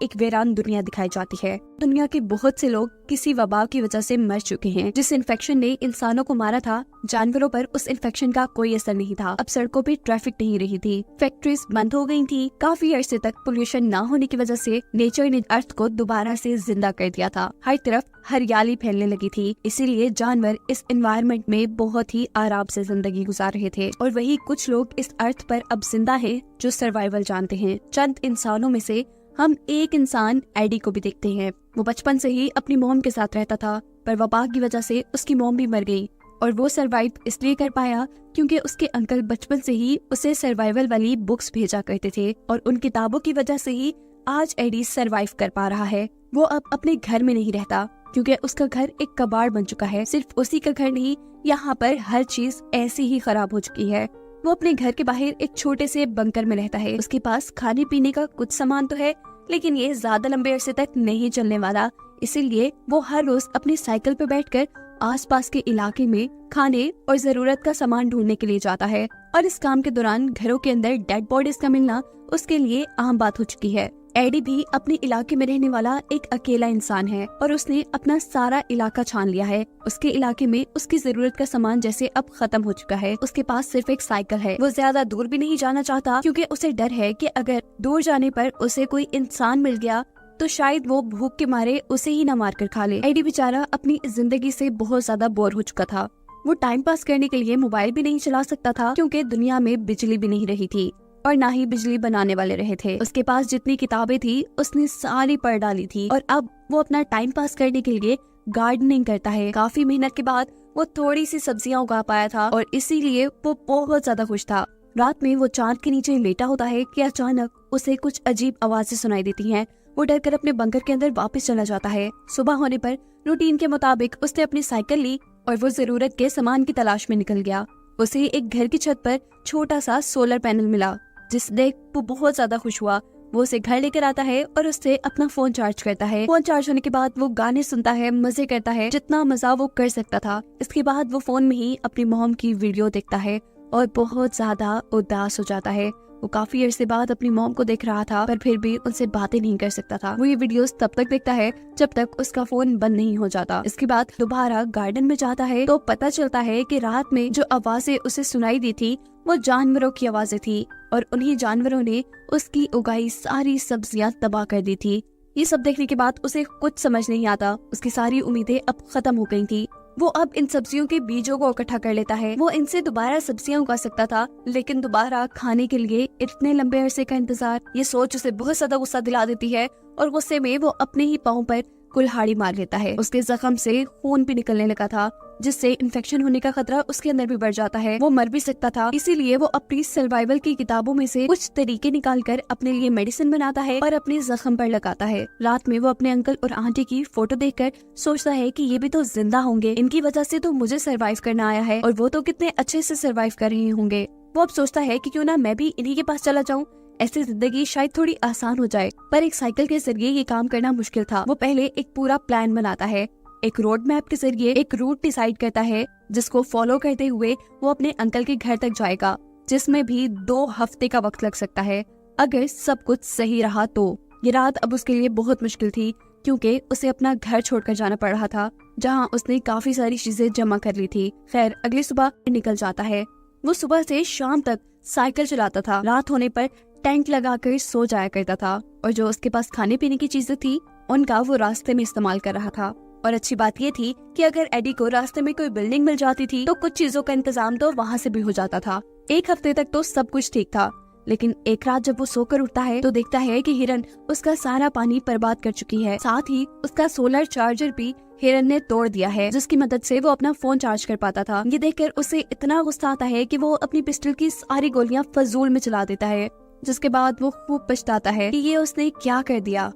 एक वीरान दुनिया दिखाई जाती है। दुनिया के बहुत से लोग किसी वबा की वजह से मर चुके हैं। जिस इन्फेक्शन ने इंसानों को मारा था, जानवरों पर उस इन्फेक्शन का कोई असर नहीं था। अब सड़कों पे ट्रैफिक नहीं रही थी, फैक्ट्रीज बंद हो गई थी। काफी अरसे तक पोल्यूशन न होने की वजह से नेचर ने अर्थ को दोबारा से जिंदा कर दिया था। हर तरफ हरियाली फैलने लगी थी, इसीलिए जानवर इस एनवायरनमेंट में बहुत ही आराम से जिंदगी गुजार रहे थे। और वही कुछ लोग इस अर्थ पर अब जिंदा हैं जो सर्वाइवल जानते हैं। चंद इंसानों में से हम एक इंसान एडी को भी देखते हैं। वो बचपन से ही अपनी मॉम के साथ रहता था, पर वबा की वजह से उसकी मॉम भी मर गई और वो सरवाइव इसलिए कर पाया क्योंकि उसके अंकल बचपन से ही उसे सर्वाइवल वाली बुक्स भेजा करते थे और उन किताबों की वजह से ही आज एडी सरवाइव कर पा रहा है। वो अब अपने घर में नहीं रहता क्योंकि उसका घर एक कबाड़ बन चुका है। सिर्फ उसी का घर नहीं, यहाँ पर हर चीज ऐसी ही खराब हो चुकी है। वो अपने घर के बाहर एक छोटे से बंकर में रहता है। उसके पास खाने पीने का कुछ सामान तो है, लेकिन ये ज्यादा लंबे अरसे तक नहीं चलने वाला। इसीलिए वो हर रोज अपनी साइकिल पर बैठकर आसपास के इलाके में खाने और जरूरत का सामान ढूंढने के लिए जाता है। और इस काम के दौरान घरों के अंदर डेड बॉडीज का मिलना उसके लिए आम बात हो चुकी है। एडी भी अपने इलाके में रहने वाला एक अकेला इंसान है और उसने अपना सारा इलाका छान लिया है। उसके इलाके में उसकी जरूरत का सामान जैसे अब खत्म हो चुका है। उसके पास सिर्फ एक साइकिल है। वो ज्यादा दूर भी नहीं जाना चाहता क्योंकि उसे डर है कि अगर दूर जाने पर उसे कोई इंसान मिल गया तो शायद वो भूख के मारे उसे ही न मार कर खा ले। एडी बेचारा अपनी जिंदगी से बहुत ज्यादा बोर हो चुका था। वो टाइम पास करने के लिए मोबाइल भी नहीं चला सकता था क्योंकि दुनिया में बिजली भी नहीं रही थी और ना ही बिजली बनाने वाले रहे थे। उसके पास जितनी किताबें थी उसने सारी पढ़ डाली थी और अब वो अपना टाइम पास करने के लिए गार्डनिंग करता है। काफी मेहनत के बाद वो थोड़ी सी सब्जियां उगा पाया था और इसीलिए वो बहुत ज्यादा खुश था। रात में वो चांद के नीचे लेटा होता है कि अचानक उसे कुछ अजीब आवाजें सुनाई देती हैं। वो डर कर अपने बंकर के अंदर वापस चला जाता है। सुबह होने पर रूटीन के मुताबिक उसने अपनी साइकिल ली और वो जरूरत के सामान की तलाश में निकल गया। उसे एक घर की छत पर छोटा सा सोलर पैनल मिला, जिस देख वो बहुत ज्यादा खुश हुआ। वो उसे घर लेकर आता है और उससे अपना फोन चार्ज करता है। फोन चार्ज होने के बाद वो गाने सुनता है, मजे करता है, जितना मजा वो कर सकता था। इसके बाद वो फोन में ही अपनी मॉम की वीडियो देखता है और बहुत ज्यादा उदास हो जाता है। वो काफी अरसे बाद अपनी मॉम को देख रहा था, पर फिर भी उनसे बातें नहीं कर सकता था। वो ये वीडियोस तब तक देखता है जब तक उसका फोन बंद नहीं हो जाता। इसके बाद दोबारा गार्डन में जाता है तो पता चलता है कि रात में जो आवाजें उसे सुनाई दी थी वो जानवरों की आवाजें थी और उन्हीं जानवरों ने उसकी उगाई सारी सब्जियां तबाह कर दी थी। ये सब देखने के बाद उसे कुछ समझ नहीं आता। उसकी सारी उम्मीदें अब खत्म हो गई थी। वो अब इन सब्जियों के बीजों को इकट्ठा कर लेता है। वो इनसे दोबारा सब्जियां उगा सकता था, लेकिन दोबारा खाने के लिए इतने लंबे अरसे का इंतजार, ये सोच उसे बहुत ज्यादा गुस्सा दिला देती है और गुस्से में वो अपने ही पाँव पर कुल्हाड़ी मार लेता है। उसके जख्म से खून भी निकलने लगा था, जिससे इन्फेक्शन होने का खतरा उसके अंदर भी बढ़ जाता है। वो मर भी सकता था। इसीलिए वो अपनी सर्वाइवल की किताबों में से कुछ तरीके निकालकर अपने लिए मेडिसिन बनाता है और अपने जख्म पर लगाता है। रात में वो अपने अंकल और आंटी की फोटो देखकर सोचता है कि ये भी तो जिंदा होंगे, इनकी वजह से तो मुझे सर्वाइव करना आया है और वो तो कितने अच्छे से सर्वाइव कर रहे होंगे। वो अब सोचता है कि क्यों ना मैं भी इन्हीं के पास चला जाऊँ, ऐसी जिंदगी शायद थोड़ी आसान हो जाए। पर एक साइकिल के जरिए ये काम करना मुश्किल था। वो पहले एक पूरा प्लान बनाता है। एक रोड मैप के जरिए एक रूट डिसाइड करता है जिसको फॉलो करते हुए वो अपने अंकल के घर तक जाएगा, जिसमें भी 2 हफ्ते का वक्त लग सकता है अगर सब कुछ सही रहा तो। ये रात अब उसके लिए बहुत मुश्किल थी क्योंकि उसे अपना घर छोड़कर जाना पड़ रहा था, जहाँ उसने काफी सारी चीजें जमा कर ली थी। खैर अगली सुबह निकल जाता है। वो सुबह से शाम तक साइकिल चलाता था। रात होने पर टेंट लगाकर सो जाया करता था और जो उसके पास खाने पीने की चीजें थी उनका वो रास्ते में इस्तेमाल कर रहा था। और अच्छी बात ये थी कि अगर एडी को रास्ते में कोई बिल्डिंग मिल जाती थी तो कुछ चीजों का इंतजाम तो वहाँ से भी हो जाता था। एक हफ्ते तक तो सब कुछ ठीक था, लेकिन एक रात जब वो सोकर उठता है तो देखता है कि हिरन उसका सारा पानी बर्बाद कर चुकी है। साथ ही उसका सोलर चार्जर भी हिरन ने तोड़ दिया है, जिसकी मदद से वो अपना फोन चार्ज कर पाता था। ये देखकर उसे इतना गुस्सा आता है कि वो अपनी पिस्टल की सारी गोलियां फजूल में चला देता है, जिसके बाद वो खूब पछताता है कि ये उसने क्या कर दिया।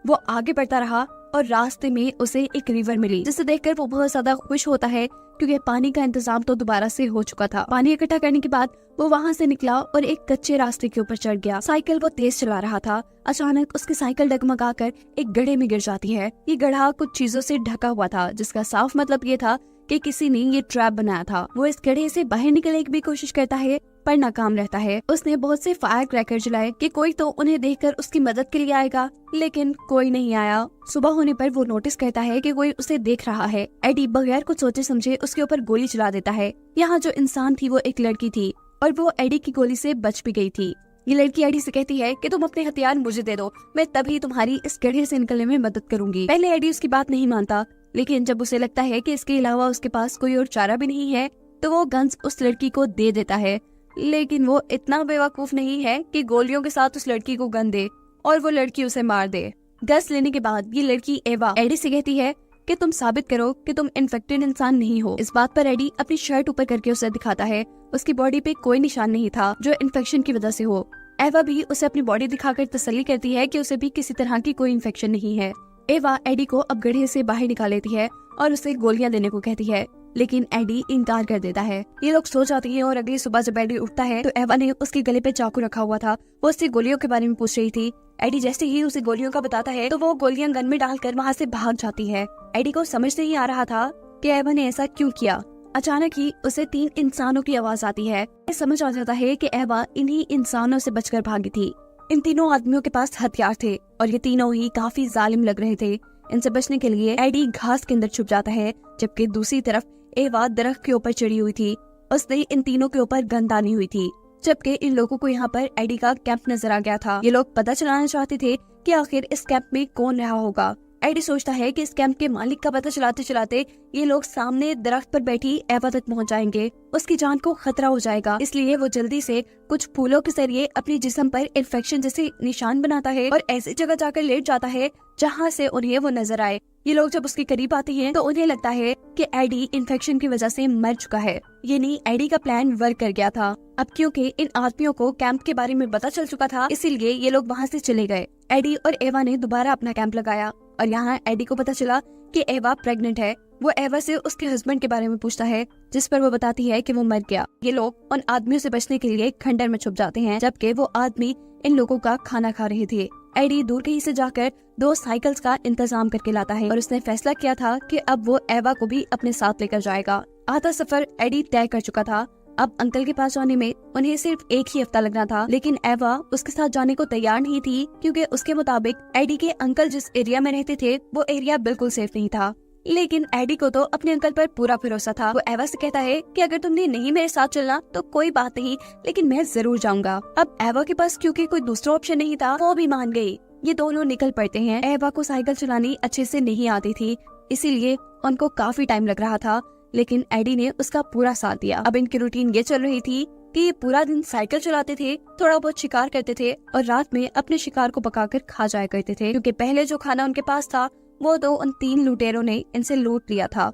वो आगे बढ़ता रहा और रास्ते में उसे एक रिवर मिली, जिसे देखकर वो बहुत ज्यादा खुश होता है क्योंकि पानी का इंतजाम तो दोबारा से हो चुका था। पानी इकट्ठा करने के बाद वो वहाँ से निकला और एक कच्चे रास्ते के ऊपर चढ़ गया। साइकिल वो तेज चला रहा था। अचानक उसकी साइकिल डगमगाकर एक गड्ढे में गिर जाती है। ये गड्ढा कुछ चीजों से ढका हुआ था, जिसका साफ मतलब ये था कि किसी ने ये ट्रैप बनाया था। वो इस गड्ढे से बाहर निकलने की भी कोशिश करता है, पर नाकाम रहता है। उसने बहुत से फायर क्रैकर जलाए कि कोई तो उन्हें देखकर उसकी मदद के लिए आएगा, लेकिन कोई नहीं आया। सुबह होने पर वो नोटिस करता है कि कोई उसे देख रहा है। एडी बगैर कुछ सोचे समझे उसके ऊपर गोली चला देता है। यहाँ जो इंसान थी वो एक लड़की थी और वो एडी की गोली से बच भी गई थी। ये लड़की एडी से कहती है कि तुम अपने हथियार मुझे दे दो, मैं तभी तुम्हारी इस गड्ढे से निकलने में मदद करूंगी। पहले एडी उसकी बात नहीं मानता, लेकिन जब उसे लगता है कि इसके अलावा उसके पास कोई और चारा भी नहीं है तो वो गन्स उस लड़की को दे देता है। लेकिन वो इतना बेवकूफ नहीं है कि गोलियों के साथ उस लड़की को गन दे और वो लड़की उसे मार दे। गस लेने के बाद ये लड़की एवा एडी से कहती है कि तुम साबित करो कि तुम इन्फेक्टेड इंसान नहीं हो। इस बात पर एडी अपनी शर्ट ऊपर करके उसे दिखाता है। उसकी बॉडी पे कोई निशान नहीं था जो इन्फेक्शन की वजह से हो। एवा भी उसे अपनी बॉडी दिखाकर तसल्ली करती है कि उसे भी किसी तरह की कोई इन्फेक्शन नहीं है। एवा एडी को अब गड्ढे से बाहर निकाल लेती है और उसे गोलियां देने को कहती है, लेकिन एडी इनकार कर देता है। ये लोग सो जाती हैं और अगली सुबह जब एडी उठता है तो एवा ने उसके गले पे चाकू रखा हुआ था। वो उससे गोलियों के बारे में पूछ रही थी। एडी जैसे ही उसे गोलियों का बताता है तो वो गोलियां गन में डालकर वहाँ से भाग जाती है। एडी को समझ नहीं आ रहा था कि एवा ने ऐसा क्यों किया। अचानक ही उसे 3 इंसानों की आवाज आती है। समझ आ जाता है कि एवा इन्हीं इंसानों से बचकर भागी थी। इन तीनों आदमियों के पास हथियार थे और ये तीनों ही काफी जालिम लग रहे थे। इनसे बचने के लिए एडी घास के अंदर छुप जाता है, जबकि दूसरी तरफ एवा दरख्त के ऊपर चढ़ी हुई थी। उसने इन तीनों के ऊपर गन तानी हुई थी, जबकि इन लोगों को यहाँ पर एडी का कैंप नजर आ गया था। ये लोग पता चलाना चाहते थे कि आखिर इस कैंप में कौन रहा होगा। एडी सोचता है कि इस कैंप के मालिक का पता चलाते चलाते ये लोग सामने दरख्त पर बैठी एवा तक पहुंच जाएंगे। उसकी जान को खतरा हो जाएगा, इसलिए वो जल्दी से कुछ फूलों के जरिए अपने जिस्म पर इन्फेक्शन जैसे निशान बनाता है और ऐसी जगह जाकर लेट जाता है जहां से उन्हें वो नजर आए। ये लोग जब उसके करीब आते हैं तो उन्हें लगता है कि एडी इन्फेक्शन की वजह से मर चुका है। ये नहीं, एडी का प्लान वर्क कर गया था। अब क्योंकि इन आदमियों को कैंप के बारे में पता चल चुका था, इसीलिए ये लोग वहाँ से चले गए। एडी और एवा ने दोबारा अपना कैंप लगाया और यहाँ एडी को पता चला कि एवा प्रेग्नेंट है। वो एवा से उसके हस्बैंड के बारे में पूछता है, जिस पर वो बताती है कि वो मर गया। ये लोग उन आदमियों से बचने के लिए खंडर में छुप जाते हैं, जबकि वो आदमी इन लोगों का खाना खा रहे थे। एडी दूर कहीं से जाकर 2 साइकिल्स का इंतजाम करके लाता है और उसने फैसला किया था कि अब वो एवा को भी अपने साथ लेकर जाएगा। आधा सफर एडी तय कर चुका था। अब अंकल के पास जाने में उन्हें सिर्फ 1 ही हफ्ता लगना था, लेकिन एवा उसके साथ जाने को तैयार नहीं थी, क्योंकि उसके मुताबिक एडी के अंकल जिस एरिया में रहते थे वो एरिया बिल्कुल सेफ नहीं था। लेकिन एडी को तो अपने अंकल पर पूरा भरोसा था। वो एवा से कहता है कि अगर तुमने नहीं मेरे साथ चलना तो कोई बात नहीं, लेकिन मैं जरूर जाऊंगा। अब एवा के पास क्योंकि कोई दूसरा ऑप्शन नहीं था, वो भी मान गई। ये दोनों निकल पड़ते हैं। एवा को साइकिल चलानी अच्छे से नहीं आती थी, इसीलिए उनको काफी टाइम लग रहा था, लेकिन एडी ने उसका पूरा साथ दिया। अब इनकी रूटीन ये चल रही थी कि ये पूरा दिन साइकिल चलाते थे, थोड़ा बहुत शिकार करते थे और रात में अपने शिकार को पकाकर खा जाया करते थे, क्योंकि पहले जो खाना उनके पास था वो तो उन 3 लुटेरों ने इनसे लूट लिया था।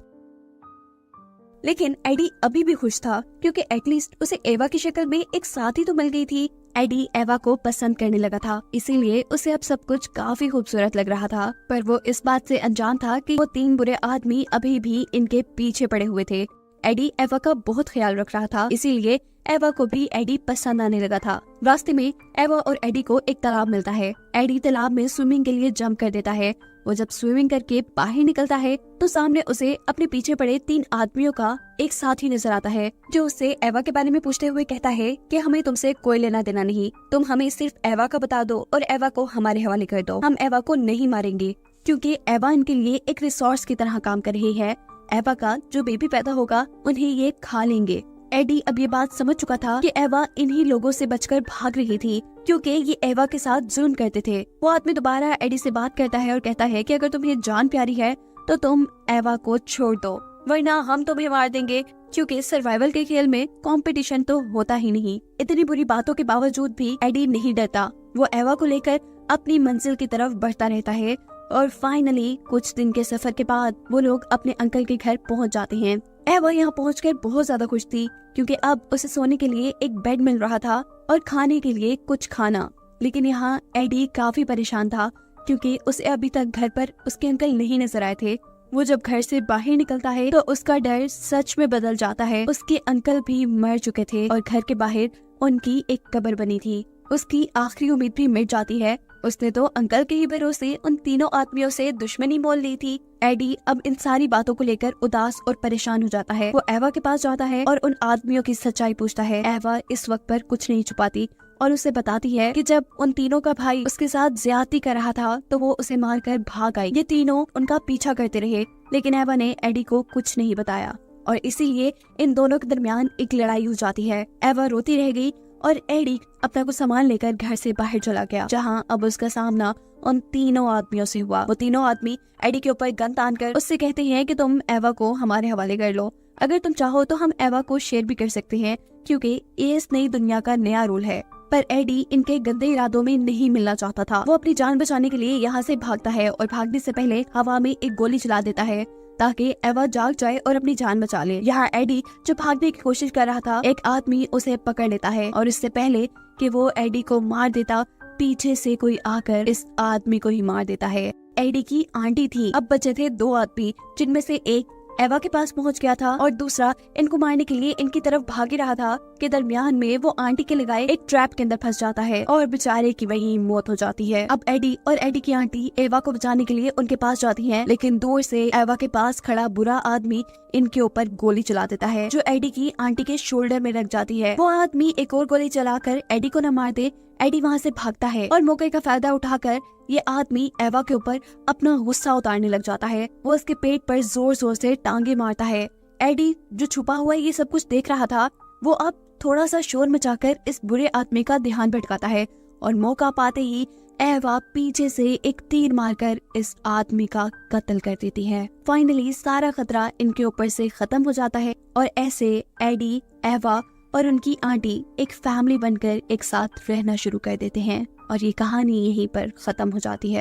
लेकिन एडी अभी भी खुश था, क्योंकि एटलीस्ट उसे एवा की शक्ल में एक साथी तो मिल गई थी। एडी एवा को पसंद करने लगा था, इसीलिए उसे अब सब कुछ काफी खूबसूरत लग रहा था। पर वो इस बात से अनजान था कि वो 3 बुरे आदमी अभी भी इनके पीछे पड़े हुए थे। एडी एवा का बहुत ख्याल रख रहा था, इसीलिए एवा को भी एडी पसंद आने लगा था। रास्ते में एवा और एडी को एक तालाब मिलता है। एडी तालाब में स्विमिंग के लिए जंप कर देता है। वो जब स्विमिंग करके बाहर निकलता है तो सामने उसे अपने पीछे पड़े 3 आदमियों का एक साथी नजर आता है, जो उससे एवा के बारे में पूछते हुए कहता है कि हमें तुमसे कोई लेना देना नहीं, तुम हमें सिर्फ एवा का बता दो और एवा को हमारे हवाले कर दो। हम एवा को नहीं मारेंगे, क्योंकि एवा इनके लिए एक रिसोर्स की तरह काम कर रही है। एवा का जो बेबी पैदा होगा उन्हें ये खा लेंगे। एडी अब ये बात समझ चुका था कि एवा इन्हीं लोगों से बचकर भाग रही थी, क्योंकि ये एवा के साथ जुल्म करते थे। वो आदमी दोबारा एडी से बात करता है और कहता है कि अगर तुम्हें जान प्यारी है तो तुम एवा को छोड़ दो, वरना हम तुम्हें मार देंगे, क्योंकि सर्वाइवल के खेल में कंपटीशन तो होता ही नहीं। इतनी बुरी बातों के बावजूद भी एडी नहीं डरता। वो एवा को लेकर अपनी मंजिल की तरफ बढ़ता रहता है और फाइनली कुछ दिन के सफर के बाद वो लोग अपने अंकल के घर पहुंच जाते हैं। एवा यहाँ पहुंचकर बहुत ज्यादा खुश थी, क्योंकि अब उसे सोने के लिए एक बेड मिल रहा था और खाने के लिए कुछ खाना। लेकिन यहाँ एडी काफी परेशान था, क्योंकि उसे अभी तक घर पर उसके अंकल नहीं नजर आए थे। वो जब घर से बाहर निकलता है तो उसका डर सच में बदल जाता है। उसके अंकल भी मर चुके थे और घर के बाहर उनकी एक कब्र बनी थी। उसकी आखिरी उम्मीद भी मिट जाती है उसने तो अंकल के ही भरोसे उन तीनों आदमियों से दुश्मनी मोल ली थी। एडी अब इन सारी बातों को लेकर उदास और परेशान हो जाता है। वो एवा के पास जाता है और उन आदमियों की सच्चाई पूछता है। एवा इस वक्त पर कुछ नहीं छुपाती और उसे बताती है कि जब उन तीनों का भाई उसके साथ ज्यादती कर रहा था तो वो उसे मारकर भाग आई। ये तीनों उनका पीछा करते रहे, लेकिन एवा ने एडी को कुछ नहीं बताया और इसीलिए इन दोनों के दरमियान एक लड़ाई हो जाती है। एवा रोती रह गई और एडी अपना कुछ सामान लेकर घर से बाहर चला गया, जहाँ अब उसका सामना उन तीनों आदमियों से हुआ। वो तीनों आदमी एडी के ऊपर गन तानकर उससे कहते हैं कि तुम एवा को हमारे हवाले कर लो। अगर तुम चाहो तो हम एवा को शेयर भी कर सकते हैं, क्योंकि ये इस नई दुनिया का नया रूल है। पर एडी इनके गंदे इरादों में नहीं मिलना चाहता था। वो अपनी जान बचाने के लिए यहाँ से भागता है और भागने से पहले हवा में एक गोली चला देता है ताकि एवा जाग जाए और अपनी जान बचा ले। यहाँ एडी जो भागने की कोशिश कर रहा था, एक आदमी उसे पकड़ लेता है और इससे पहले कि वो एडी को मार देता, पीछे से कोई आकर इस आदमी को ही मार देता है। एडी की आंटी थी। अब बचे थे दो आदमी, जिनमें से एक एवा के पास पहुंच गया था और दूसरा इनको मारने के लिए इनकी तरफ भाग ही रहा था कि दरमियान में वो आंटी के लगाए एक ट्रैप के अंदर फंस जाता है और बेचारे की वहीं मौत हो जाती है। अब एडी और एडी की आंटी एवा को बचाने के लिए उनके पास जाती हैं, लेकिन दूर से एवा के पास खड़ा बुरा आदमी इनके ऊपर गोली चला देता है, जो एडी की आंटी के शोल्डर में लग जाती है। वो आदमी एक और गोली चलाकर एडी को न मार दे, एडी वहाँ से भागता है और मौके का फायदा उठाकर ये आदमी एवा के ऊपर अपना गुस्सा उतारने लग जाता है। वो उसके पेट पर जोर जोर से टांगे मारता है। एडी जो छुपा हुआ ये सब कुछ देख रहा था, वो अब थोड़ा सा शोर मचाकर इस बुरे आदमी का ध्यान भटकाता है और मौका पाते ही एवा पीछे से एक तीर मारकर इस आदमी का कत्ल कर देती है। फाइनली सारा खतरा इनके ऊपर से खत्म हो जाता है और ऐसे एडी, एवा और उनकी आंटी एक फैमिली बनकर एक साथ रहना शुरू कर देते हैं और ये कहानी यहीं पर खत्म हो जाती है।